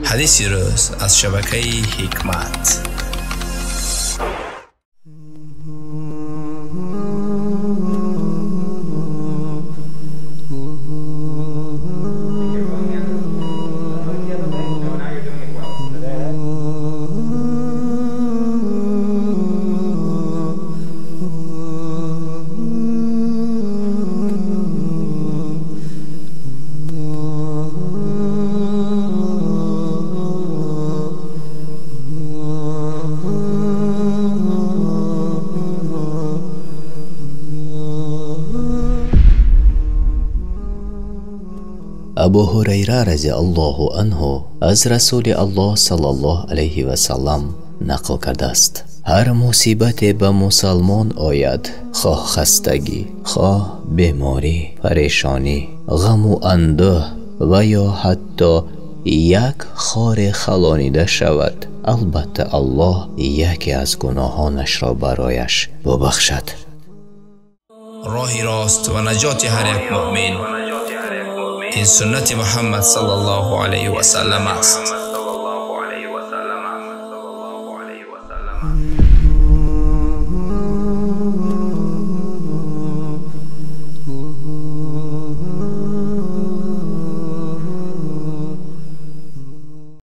حدیثی روز از شبکه حکمت. ابو هریره رضی الله عنه از رسول الله صلی الله علیه و سلم نقل کرده است: هر مصیبت به مسلمان آید، خواه خستگی، خواه بیماری، پریشانی، غم و اندوه و یا حتی یک خار خلانیده شود، البته الله یکی از گناهانش را برایش ببخشد. راهی راست و نجات هر یک مؤمن این سنت محمد صلی الله علیه و سلم است.